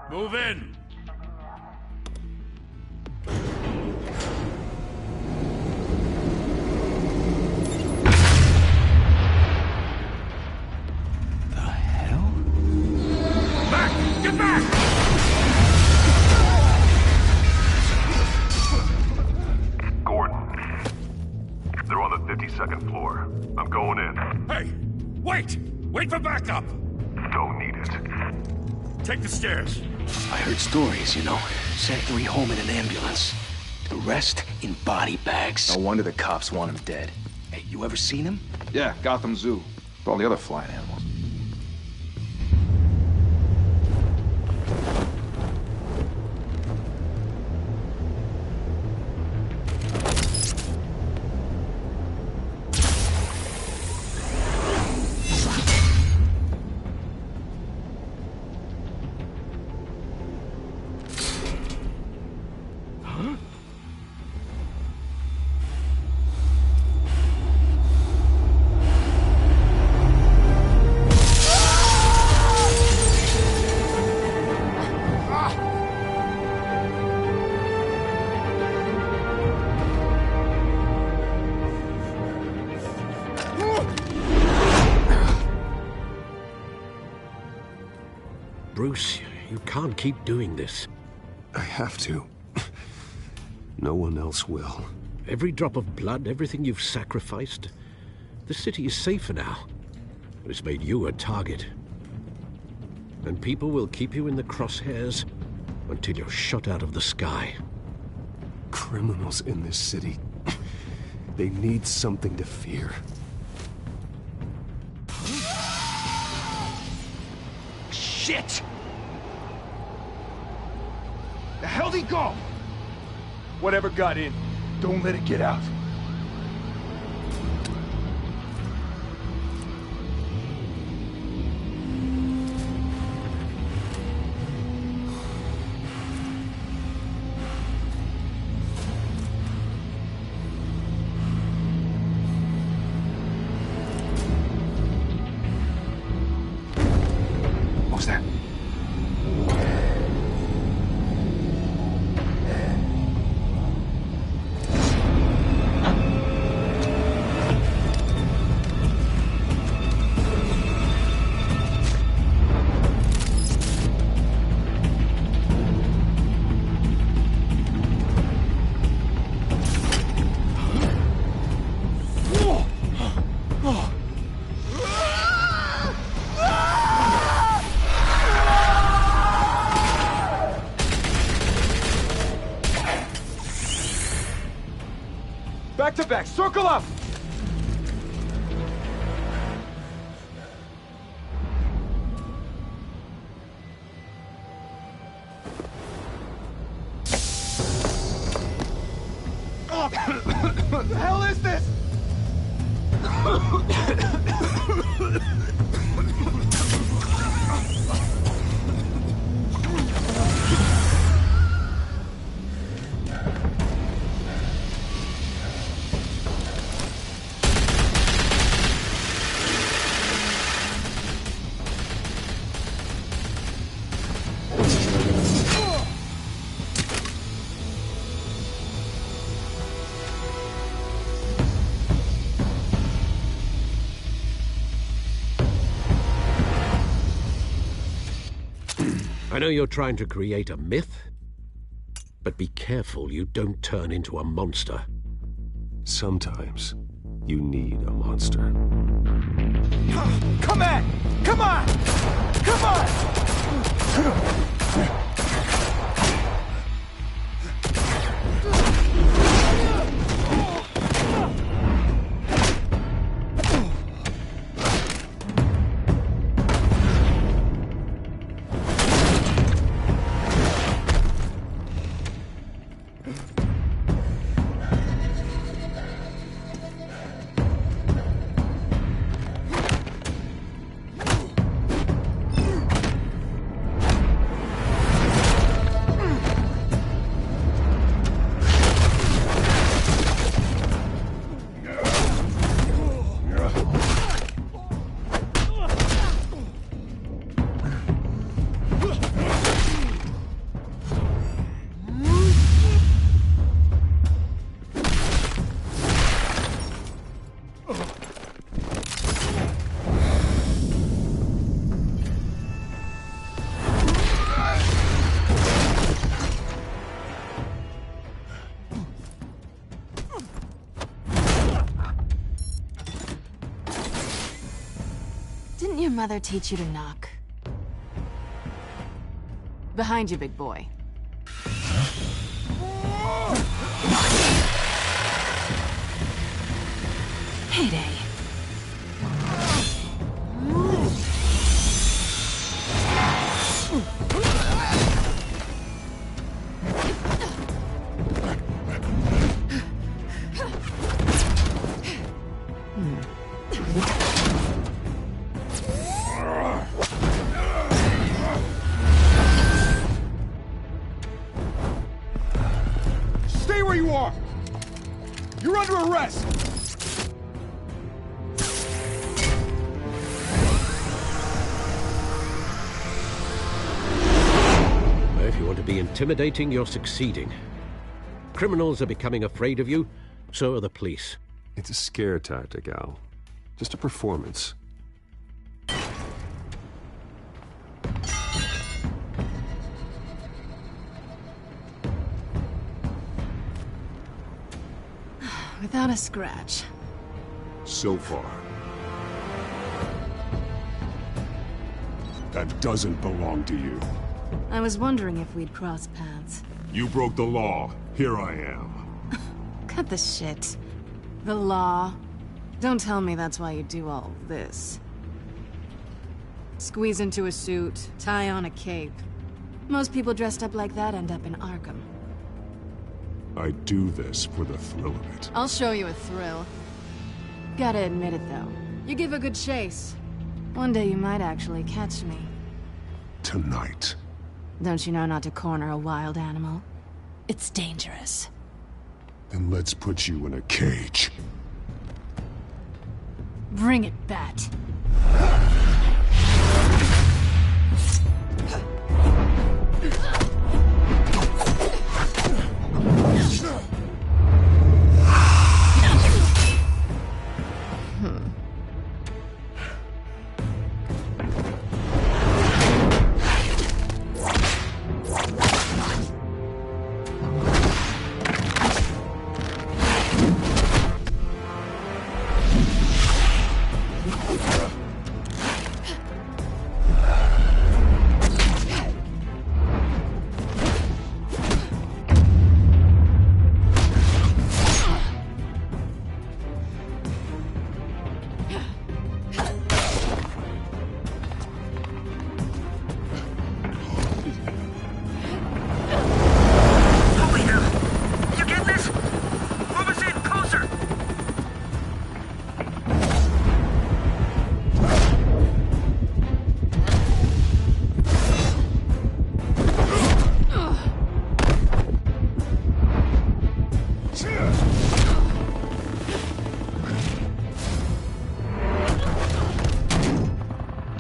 Move in! The hell? Back! Get back! Gordon. They're on the 52nd floor. I'm going in. Hey! Wait! Wait for backup! Don't need it. Take the stairs. I heard stories, you know. Sent 3 home in an ambulance. The rest in body bags. No wonder the cops want him dead. Hey, you ever seen him? Yeah, Gotham Zoo. With all the other flying animals. Bruce, you can't keep doing this. I have to. No one else will. Every drop of blood, everything you've sacrificed. The city is safer now. It's made you a target. And people will keep you in the crosshairs until you're shot out of the sky. Criminals in this city. They need something to fear. Shit! The hell'd he go? Whatever got in, don't let it get out. What was that? Back to back, circle up! What the hell is this? I know you're trying to create a myth, but be careful you don't turn into a monster. Sometimes you need a monster. Come on! Come on! Come on! rather teach you to knock. Behind you, big boy. Heyday. Stay where you are! You're under arrest! If you want to be intimidating, you're succeeding. Criminals are becoming afraid of you, so are the police. It's a scare tactic, Al. Just a performance. Without a scratch. So far. That doesn't belong to you. I was wondering if we'd cross paths. You broke the law. Here I am. Cut the shit. The law. Don't tell me that's why you do all this. Squeeze into a suit, tie on a cape. Most people dressed up like that end up in Arkham. I do this for the thrill of it. I'll show you a thrill. Gotta admit it, though. You give a good chase. One day you might actually catch me. Tonight. Don't you know not to corner a wild animal? It's dangerous. Then let's put you in a cage. Bring it, Bat.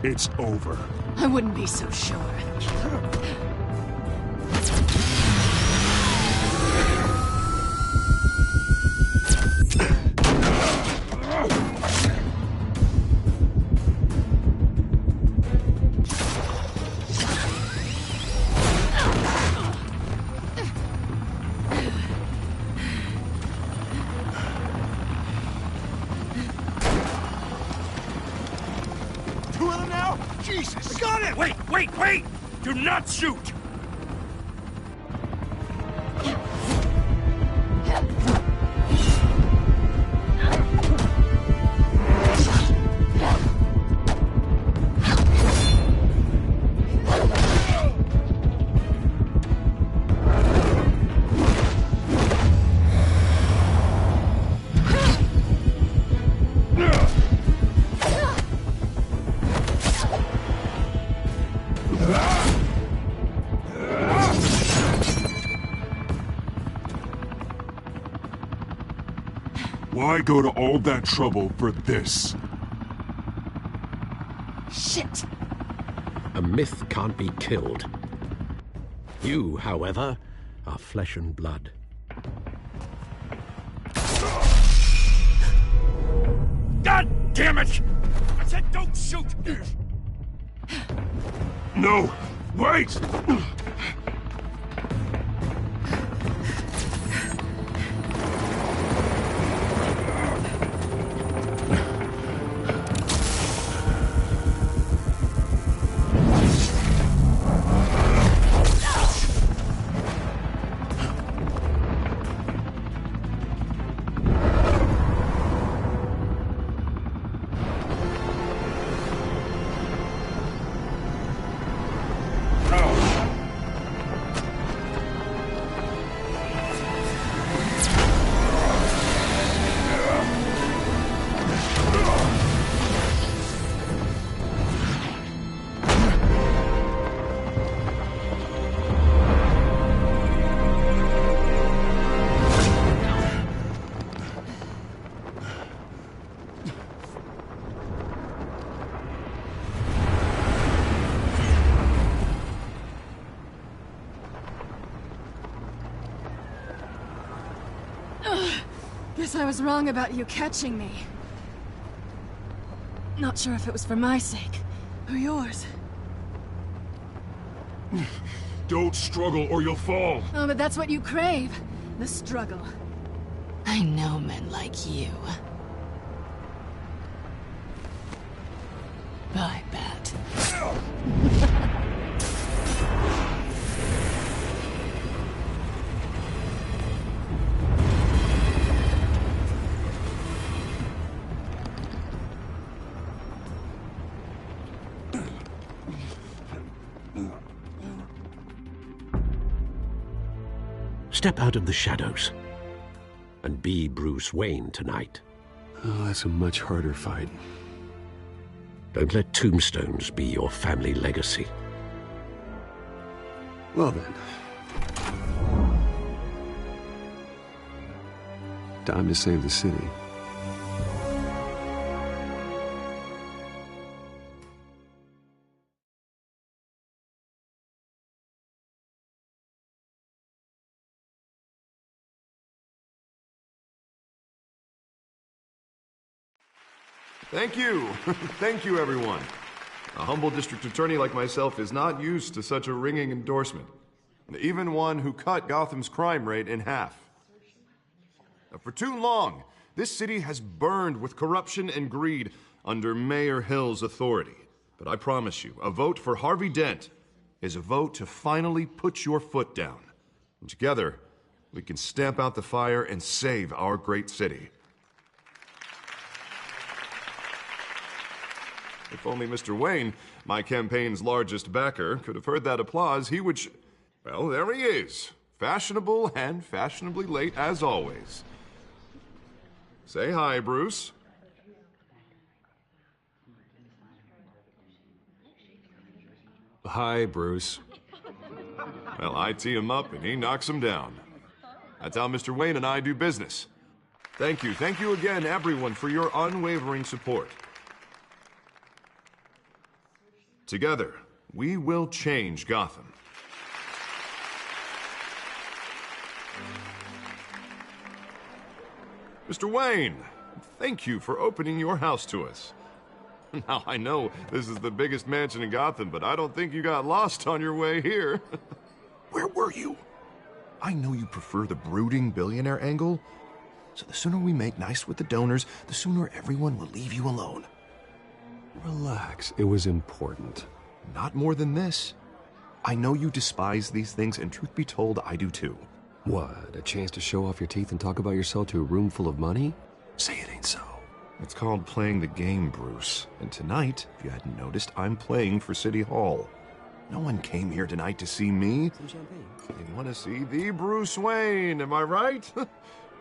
It's over. I wouldn't be so sure. Two of them now? Jesus! I got it! Wait! Do not shoot! Why go to all that trouble for this? Shit! A myth can't be killed. You, however, are flesh and blood. God damn it! I said don't shoot! No! Wait! Guess I was wrong about you catching me. Not sure if it was for my sake, or yours. Don't struggle or you'll fall. Oh, but that's what you crave. The struggle. I know men like you. I bet. Step out of the shadows and be Bruce Wayne tonight. Oh, that's a much harder fight. Don't let tombstones be your family legacy. Well then. Time to save the city. Thank you. Thank you, everyone. A humble district attorney like myself is not used to such a ringing endorsement. Even one who cut Gotham's crime rate in half. For too long, this city has burned with corruption and greed under Mayor Hill's authority. But I promise you, a vote for Harvey Dent is a vote to finally put your foot down. And together, we can stamp out the fire and save our great city. If only Mr. Wayne, my campaign's largest backer, could have heard that applause, he would well, there he is. Fashionable and fashionably late as always. Say hi, Bruce. Hi, Bruce. Well, I tee him up and he knocks him down. That's how Mr. Wayne and I do business. Thank you again, everyone, for your unwavering support. Together, we will change Gotham. Mr. Wayne, thank you for opening your house to us. Now, I know this is the biggest mansion in Gotham, but I don't think you got lost on your way here. Where were you? I know you prefer the brooding billionaire angle, so the sooner we make nice with the donors, the sooner everyone will leave you alone. Relax, it was important. Not more than this. I know you despise these things, and truth be told, I do too. What, a chance to show off your teeth and talk about yourself to a room full of money? Say it ain't so. It's called playing the game, Bruce. And tonight, if you hadn't noticed, I'm playing for City Hall. No one came here tonight to see me. Some champagne. They want to see the Bruce Wayne, am I right?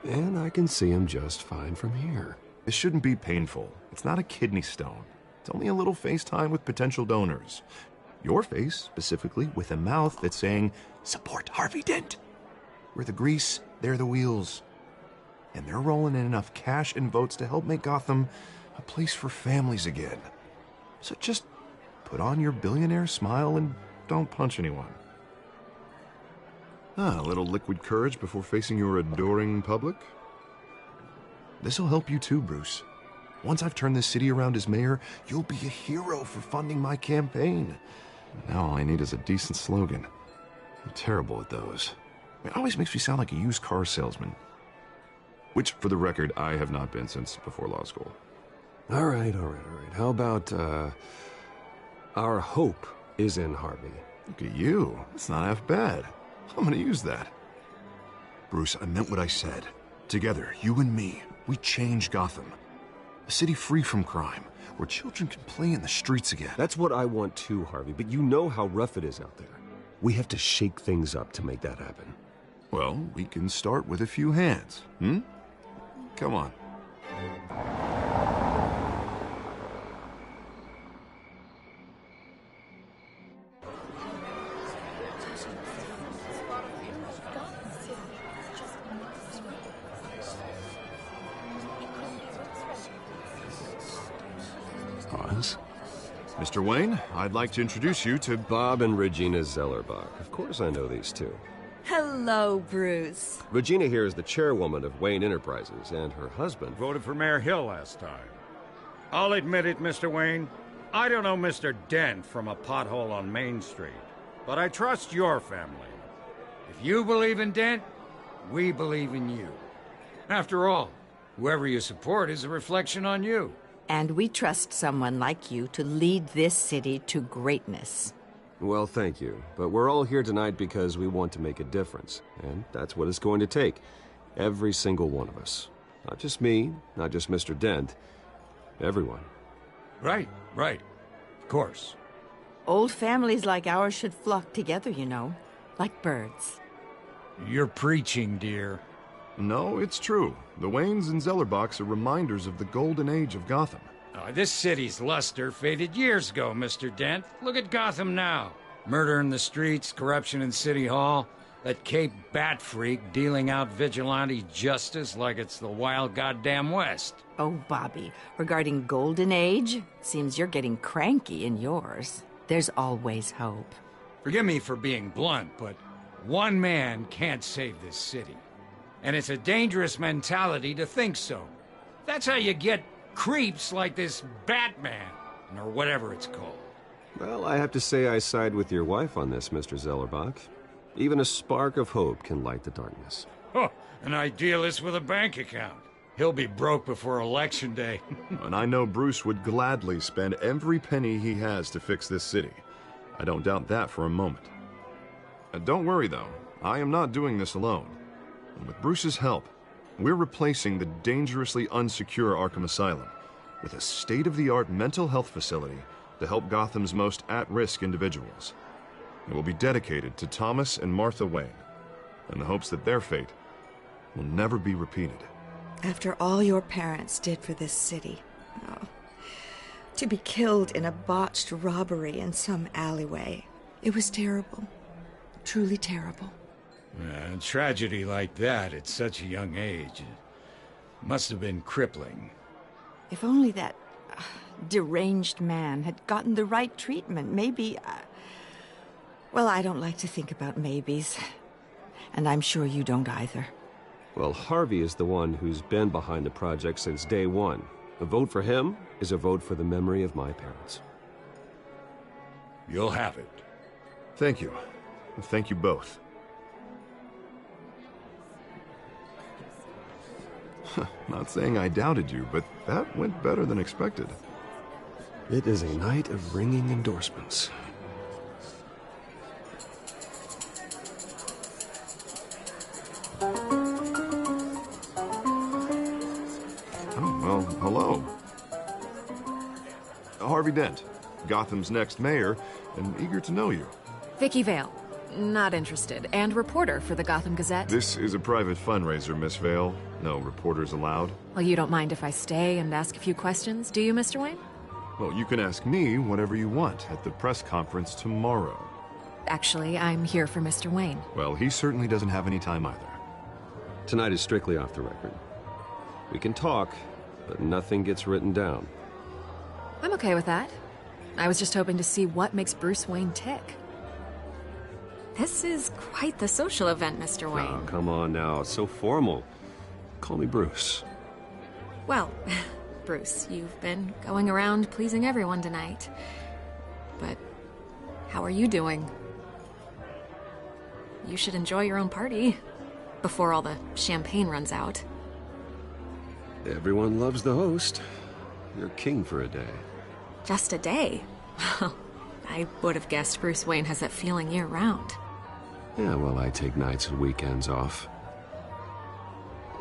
And I can see him just fine from here. This shouldn't be painful. It's not a kidney stone. It's only a little FaceTime with potential donors. Your face, specifically, with a mouth that's saying, support Harvey Dent. We're the grease, they're the wheels. And they're rolling in enough cash and votes to help make Gotham a place for families again. So just put on your billionaire smile and don't punch anyone. A little liquid courage before facing your adoring public. This'll help you too, Bruce. Once I've turned this city around as mayor, you'll be a hero for funding my campaign. Now all I need is a decent slogan. I'm terrible at those. It always makes me sound like a used car salesman. Which, for the record, I have not been since before law school. All right. How about, our hope is in Harvey? Look at you. That's not half bad. I'm gonna use that. Bruce, I meant what I said. Together, you and me, we change Gotham. A city free from crime, where children can play in the streets again. That's what I want too, Harvey, but you know how rough it is out there. We have to shake things up to make that happen. Well, we can start with a few hands, Come on. Pause. Mr. Wayne, I'd like to introduce you to Bob and Regina Zellerbach. Of course I know these two. Hello, Bruce. Regina here is the chairwoman of Wayne Enterprises, and her husband... Voted for Mayor Hill last time. I'll admit it, Mr. Wayne. I don't know Mr. Dent from a pothole on Main Street, but I trust your family. If you believe in Dent, we believe in you. After all, whoever you support is a reflection on you. And we trust someone like you to lead this city to greatness. Well, thank you. But we're all here tonight because we want to make a difference. And that's what it's going to take. Every single one of us. Not just me, not just Mr. Dent. Everyone. Right. Of course. Old families like ours should flock together, you know. Like birds. You're preaching, dear. No, it's true. The Waynes and Zellerbachs are reminders of the golden age of Gotham. This city's luster faded years ago, Mr. Dent. Look at Gotham now. Murder in the streets, corruption in City Hall, that Cape Bat freak dealing out vigilante justice like it's the wild goddamn West. Oh, Bobby, regarding Golden Age, seems you're getting cranky in yours. There's always hope. Forgive me for being blunt, but one man can't save this city. And it's a dangerous mentality to think so. That's how you get creeps like this Batman, or whatever it's called. Well, I have to say I side with your wife on this, Mr. Zellerbach. Even a spark of hope can light the darkness. Oh, an idealist with a bank account. He'll be broke before Election Day. And I know Bruce would gladly spend every penny he has to fix this city. I don't doubt that for a moment. Don't worry, though. I am not doing this alone. And with Bruce's help, we're replacing the dangerously unsecure Arkham Asylum with a state-of-the-art mental health facility to help Gotham's most at-risk individuals. It will be dedicated to Thomas and Martha Wayne, in the hopes that their fate will never be repeated. After all your parents did for this city, to be killed in a botched robbery in some alleyway, it was terrible. Truly terrible. A tragedy like that at such a young age must have been crippling. If only that deranged man had gotten the right treatment, maybe... Well, I don't like to think about maybes. And I'm sure you don't either. Well, Harvey is the one who's been behind the project since day one. A vote for him is a vote for the memory of my parents. You'll have it. Thank you. Thank you both. Not saying I doubted you, but that went better than expected. It is a night of ringing endorsements. Oh, well, hello. Harvey Dent, Gotham's next mayor, and eager to know you. Vicky Vale. Not interested. And reporter for the Gotham Gazette. This is a private fundraiser, Miss Vale. No reporters allowed. Well, you don't mind if I stay and ask a few questions, do you, Mr. Wayne? Well, you can ask me whatever you want at the press conference tomorrow. Actually, I'm here for Mr. Wayne. Well, he certainly doesn't have any time either. Tonight is strictly off the record. We can talk, but nothing gets written down. I'm okay with that. I was just hoping to see what makes Bruce Wayne tick. This is quite the social event, Mr. Wayne. Oh, come on now. It's so formal. Call me Bruce. Well, Bruce, you've been going around pleasing everyone tonight. But how are you doing? You should enjoy your own party before all the champagne runs out. Everyone loves the host. You're king for a day. Just a day? I would have guessed Bruce Wayne has that feeling year-round. Yeah, well, I take nights and weekends off.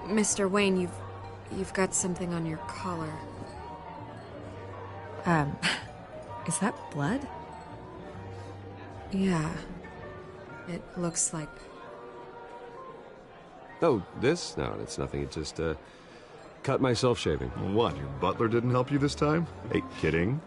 Mr. Wayne, you've got something on your collar. Is that blood? Yeah. It looks like... Oh, this? No, it's nothing. It just, cut myself shaving. What, your butler didn't help you this time? Hey, kidding.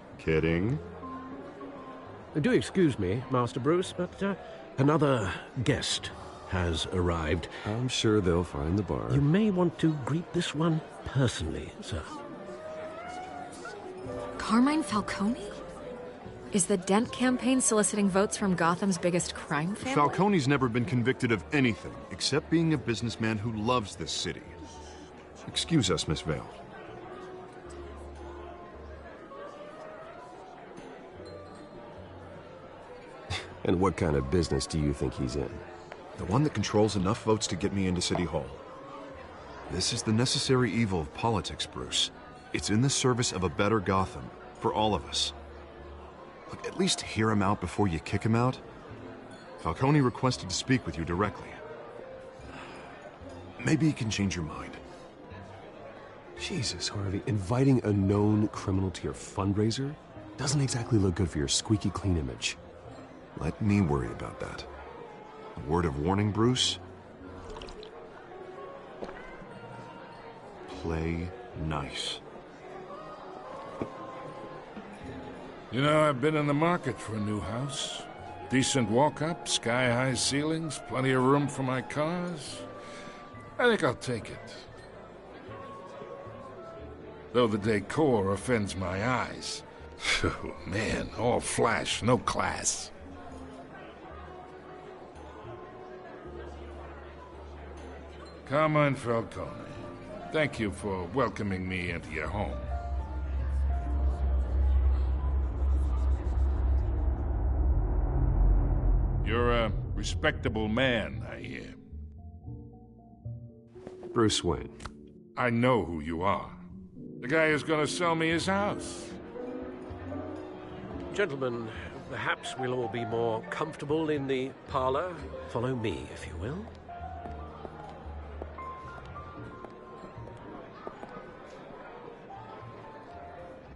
Do excuse me, Master Bruce, but another guest has arrived. I'm sure they'll find the bar. You may want to greet this one personally, sir. Carmine Falcone? Is the Dent campaign soliciting votes from Gotham's biggest crime family? Falcone's never been convicted of anything except being a businessman who loves this city. Excuse us, Miss Vale. And what kind of business do you think he's in? The one that controls enough votes to get me into City Hall. This is the necessary evil of politics, Bruce. It's in the service of a better Gotham, for all of us. Look, at least hear him out before you kick him out. Falcone requested to speak with you directly. Maybe he can change your mind. Jesus, Harvey, inviting a known criminal to your fundraiser doesn't exactly look good for your squeaky clean image. Let me worry about that. A word of warning, Bruce. Play nice. You know, I've been in the market for a new house. Decent walk-up, sky-high ceilings, plenty of room for my cars. I think I'll take it. Though the decor offends my eyes. Oh, man, all flash, no class. Carmine Falcone, thank you for welcoming me into your home. You're a respectable man, I hear. Bruce Wayne. I know who you are. The guy who's gonna sell me his house. Gentlemen, perhaps we'll all be more comfortable in the parlor. Follow me, if you will.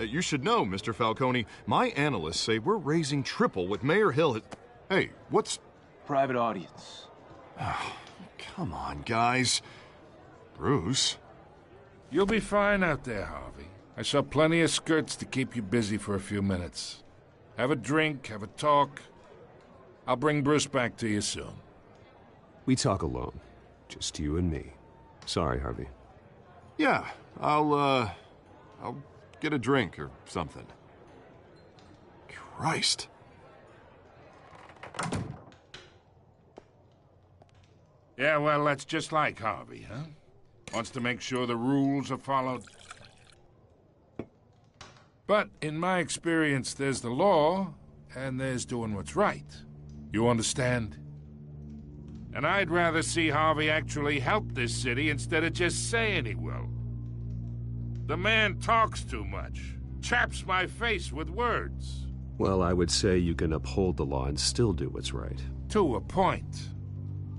You should know, Mr. Falcone, my analysts say we're raising triple what Mayor Hill has... Hey, what's... Private audience. Oh, come on, guys. Bruce? You'll be fine out there, Harvey. I saw plenty of skirts to keep you busy for a few minutes. Have a drink, have a talk. I'll bring Bruce back to you soon. We talk alone. Just you and me. Sorry, Harvey. Yeah, I'll get a drink or something. Christ. Yeah, well, that's just like Harvey, huh? Wants to make sure the rules are followed. But in my experience, there's the law, and there's doing what's right. You understand? And I'd rather see Harvey actually help this city instead of just saying he will. The man talks too much, chaps my face with words. Well, I would say you can uphold the law and still do what's right. To a point.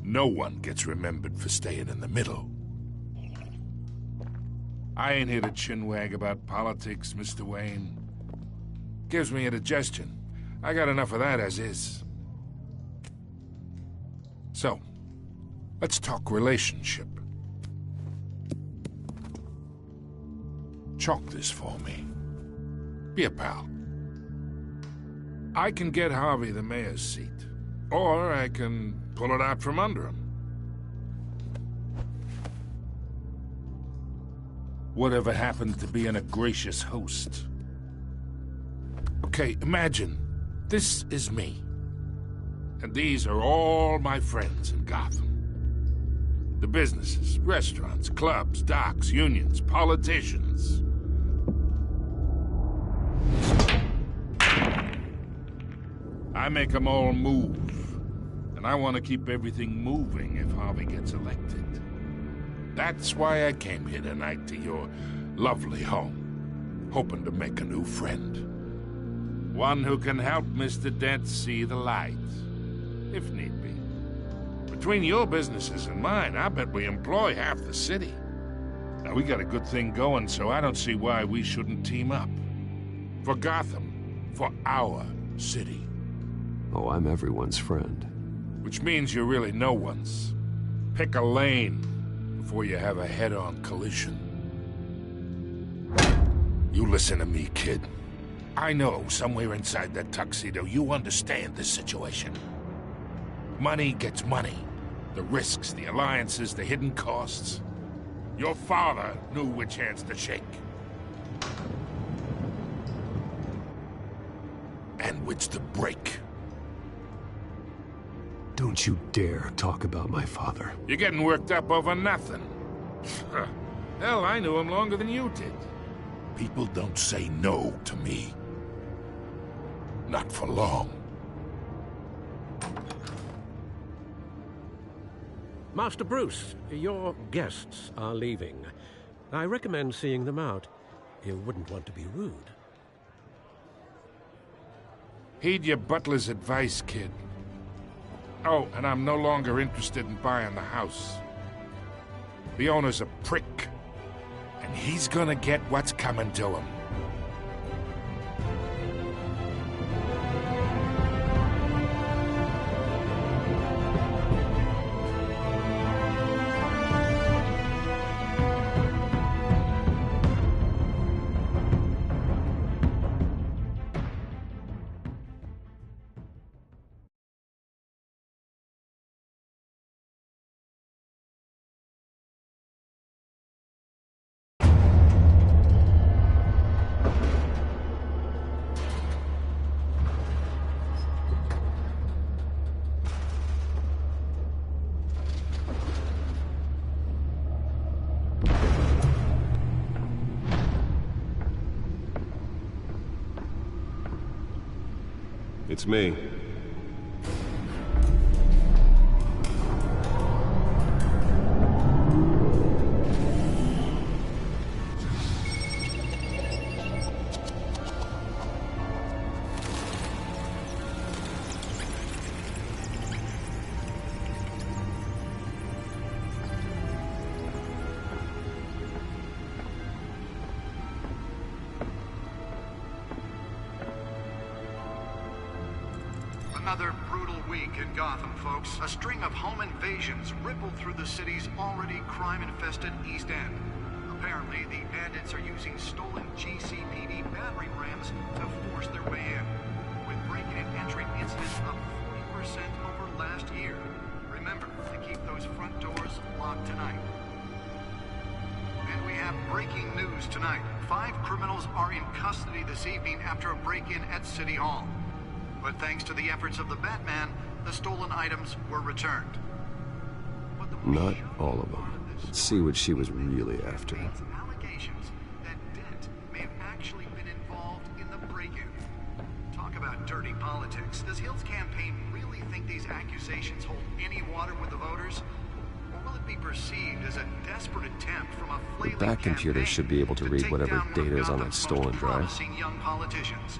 No one gets remembered for staying in the middle. I ain't here to chinwag about politics, Mr. Wayne. Gives me indigestion. I got enough of that as is. So, let's talk relationship. Chalk this for me. Be a pal. I can get Harvey the mayor's seat, or I can pull it out from under him. Whatever happened to being a gracious host? Okay, imagine this is me, and these are all my friends in Gotham. The businesses, restaurants, clubs, docks, unions, politicians. I make them all move. And I want to keep everything moving if Harvey gets elected. That's why I came here tonight to your lovely home, hoping to make a new friend. One who can help Mr. Dent see the light, if need be. Between your businesses and mine, I bet we employ half the city. Now, we got a good thing going, so I don't see why we shouldn't team up. For Gotham, for our city. Oh, I'm everyone's friend. Which means you're really no one's. Pick a lane before you have a head-on collision. You listen to me, kid. I know somewhere inside that tuxedo you understand this situation. Money gets money. The risks, the alliances, the hidden costs. Your father knew which hands to shake. And wits to break. Don't you dare talk about my father. You're getting worked up over nothing. Hell, I knew him longer than you did. People don't say no to me. Not for long. Master Bruce, your guests are leaving. I recommend seeing them out. You wouldn't want to be rude. Heed your butler's advice, kid. Oh, and I'm no longer interested in buying the house. The owner's a prick, and he's gonna get what's coming to him. It's me. Another brutal week in Gotham, folks. A string of home invasions rippled through the city's already crime-infested East End. Apparently, the bandits are using stolen GCPD battering rams to force their way in, with breaking and entering incidents up 40% over last year. Remember to keep those front doors locked tonight. And we have breaking news tonight. 5 criminals are in custody this evening after a break-in at City Hall. But thanks to the efforts of the Batman, the stolen items were returned. Not all of them. Let's see what she was really after. Allegations that Dent may have actually been involved in the break-in. Talk about dirty politics. Does Hill's campaign really think these accusations hold any water with the voters? Or will it be perceived as a desperate attempt from a flailing That computer should be able to read whatever data is on that stolen drive. Young politicians.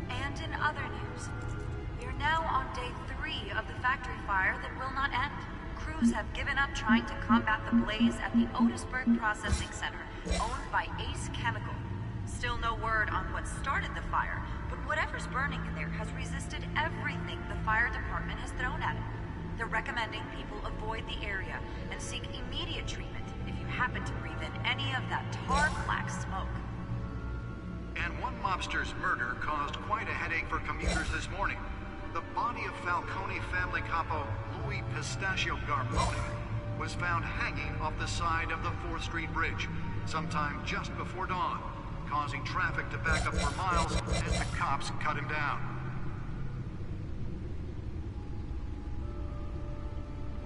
And in other news, we're now on day 3 of the factory fire that will not end. Crews have given up trying to combat the blaze at the Otisburg Processing Center, owned by Ace Chemical. Still no word on what started the fire, but whatever's burning in there has resisted everything the fire department has thrown at it. They're recommending people avoid the area and seek immediate treatment if you happen to breathe in any of that tar black smoke. And one mobster's murder caused quite a headache for commuters this morning. The body of Falcone family capo Louis Pistachio Garbone was found hanging off the side of the 4th Street Bridge sometime just before dawn, causing traffic to back up for miles as the cops cut him down.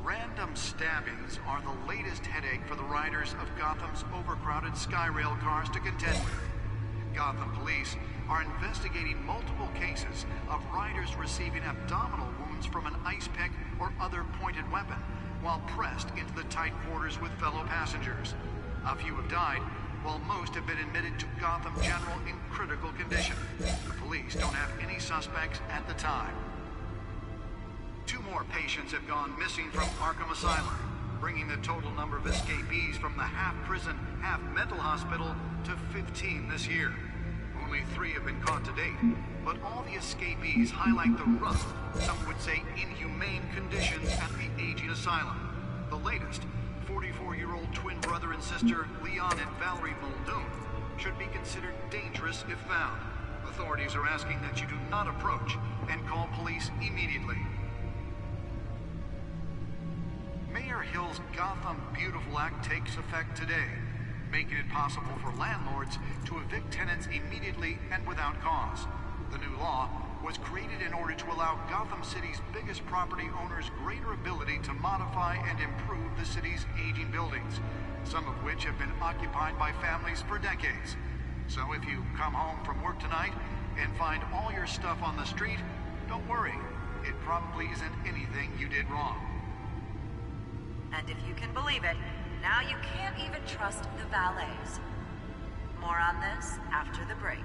Random stabbings are the latest headache for the riders of Gotham's overcrowded Skyrail cars to contend with. Gotham police are investigating multiple cases of riders receiving abdominal wounds from an ice pick or other pointed weapon while pressed into the tight quarters with fellow passengers. A few have died, while most have been admitted to Gotham General in critical condition. The police don't have any suspects at the time. 2 more patients have gone missing from Arkham Asylum, bringing the total number of escapees from the half-prison, half-mental hospital to 15 this year. Only 3 have been caught to date, but all the escapees highlight the rough, some would say inhumane conditions at the aging asylum. The latest, 44-year-old twin brother and sister Leon and Valerie Muldoon, should be considered dangerous if found. Authorities are asking that you do not approach and call police immediately. Mayor Hill's Gotham Beautiful Act takes effect today, making it possible for landlords to evict tenants immediately and without cause. The new law was created in order to allow Gotham City's biggest property owners greater ability to modify and improve the city's aging buildings, some of which have been occupied by families for decades. So if you come home from work tonight and find all your stuff on the street, don't worry. It probably isn't anything you did wrong. And if you can believe it, now you can't even trust the valets. More on this after the break.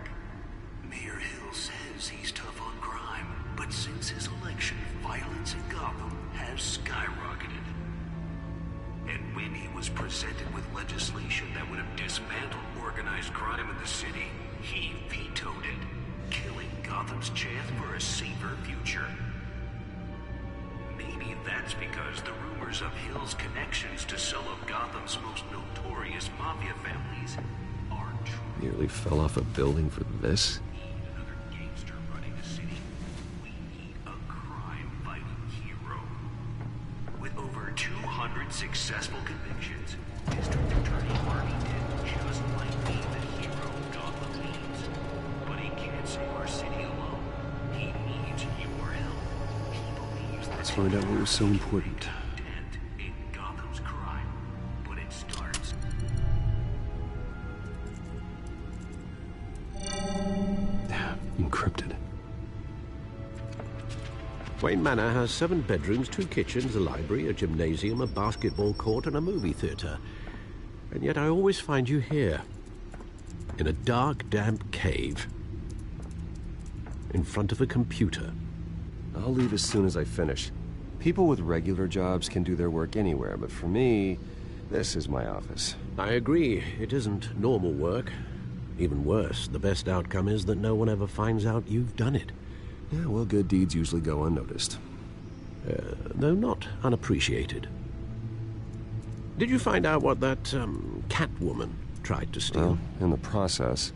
Mayor Hill says he's tough on crime, but since his election, violence in Gotham has skyrocketed. And when he was presented with legislation that would have dismantled organized crime in the city, he vetoed it, killing Gotham's chance for a safer future. Maybe that's because the rumors of Hill's connections to some of Gotham's most notorious mafia families are true. Nearly fell off a building for this? Another gangster running the city. We need a crime-fighting hero. With over 200 successful convictions, District Attorney Harvey Dent just might be the hero Gotham needs. But he can't save our city alone. He needs your help. He believes that Let's find out what was so important. Dent in Gotham's crime. But it starts. Encrypted. Wayne Manor has 7 bedrooms, 2 kitchens, a library, a gymnasium, a basketball court, and a movie theater. And yet I always find you here, in a dark, damp cave, in front of a computer. I'll leave as soon as I finish. People with regular jobs can do their work anywhere, but for me, this is my office. I agree, it isn't normal work. Even worse, the best outcome is that no one ever finds out you've done it. Yeah, well, good deeds usually go unnoticed. Though not unappreciated. Did you find out what that, Catwoman tried to steal? Well, in the process.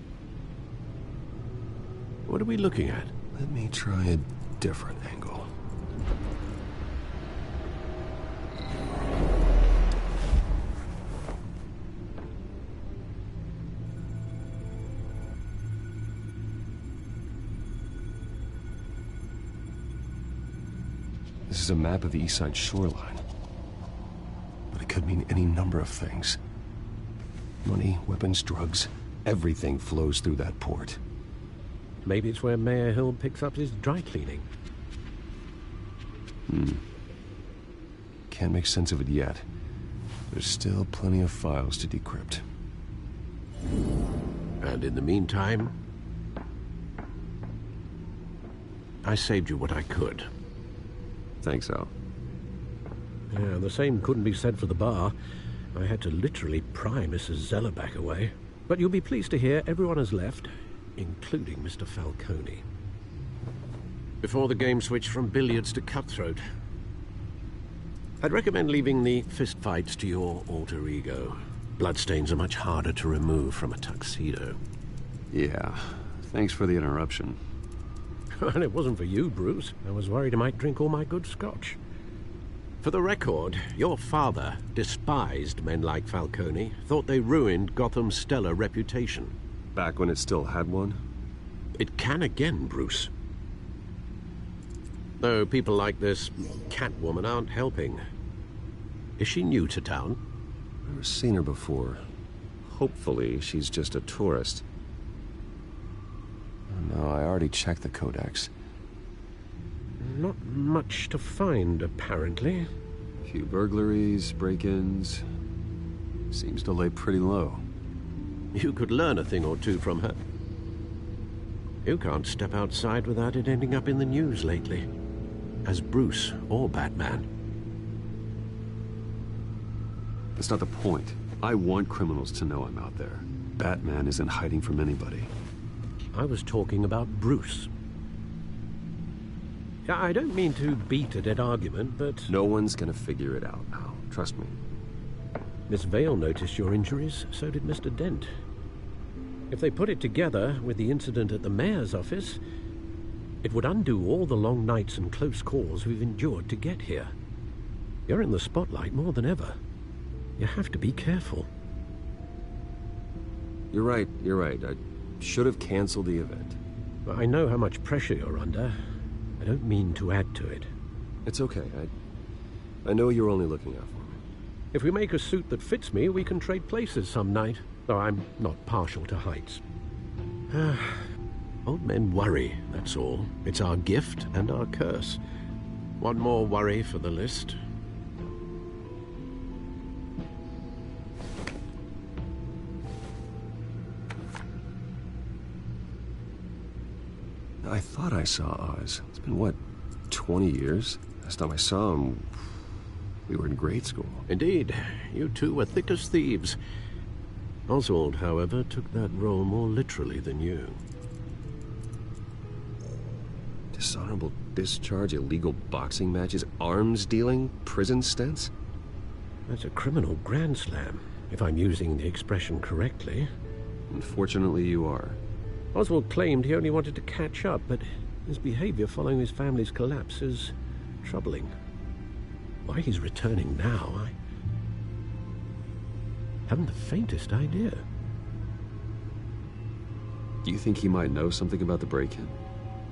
What are we looking at? Let me try a different angle. This is a map of the East Side shoreline. But it could mean any number of things. Money, weapons, drugs, everything flows through that port. Maybe it's where Mayor Hill picks up his dry cleaning. Can't make sense of it yet. There's still plenty of files to decrypt. And in the meantime, I saved you what I could. Thanks, Al. Yeah, the same couldn't be said for the bar. I had to literally pry Mrs. Zeller back away. But you'll be pleased to hear everyone has left, including Mr. Falcone. Before the game switched from billiards to cutthroat. I'd recommend leaving the fistfights to your alter ego. Bloodstains are much harder to remove from a tuxedo. Yeah, thanks for the interruption. And it wasn't for you, Bruce. I was worried I might drink all my good scotch. For the record, your father despised men like Falcone, thought they ruined Gotham's stellar reputation. Back when it still had one? It can again, Bruce. Though people like this Catwoman aren't helping. Is she new to town? Never seen her before. Hopefully, she's just a tourist. No, I already checked the codex. Not much to find, apparently. A few burglaries, break-ins. Seems to lay pretty low. You could learn a thing or two from her. You can't step outside without it ending up in the news lately. As Bruce or Batman. That's not the point. I want criminals to know I'm out there. Batman isn't hiding from anybody. I was talking about Bruce. I don't mean to beat a dead argument, but... No one's gonna figure it out, Al. Trust me. Miss Vale noticed your injuries, so did Mr. Dent. If they put it together with the incident at the mayor's office, it would undo all the long nights and close calls we've endured to get here. You're in the spotlight more than ever. You have to be careful. You're right. I should have canceled the event. I know how much pressure you're under. I don't mean to add to it. It's okay. I know you're only looking out for me. If we make a suit that fits me, we can trade places some night. Though I'm not partial to heights. Old men worry, that's all. It's our gift and our curse. One more worry for the list. I thought I saw Oz. It's been, what, 20 years? Last time I saw him, we were in grade school. Indeed. You two were thick as thieves. Oswald, however, took that role more literally than you. Dishonorable discharge, illegal boxing matches, arms dealing, prison stints? That's a criminal grand slam, if I'm using the expression correctly. Unfortunately, you are. Oswald claimed he only wanted to catch up, but his behavior following his family's collapse is troubling. Why he's returning now, I haven't the faintest idea. Do you think he might know something about the break-in?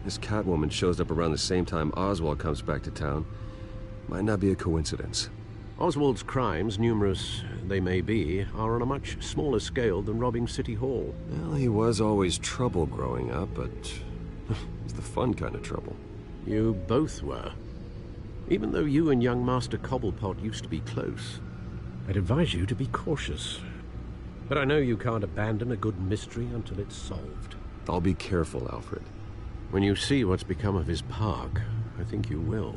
This Catwoman shows up around the same time Oswald comes back to town. Might not be a coincidence. Oswald's crimes, numerous they may be, are on a much smaller scale than robbing City Hall. Well, he was always trouble growing up, but it's the fun kind of trouble. You both were. Even though you and young Master Cobblepot used to be close, I'd advise you to be cautious. But I know you can't abandon a good mystery until it's solved. I'll be careful, Alfred. When you see what's become of his park, I think you will.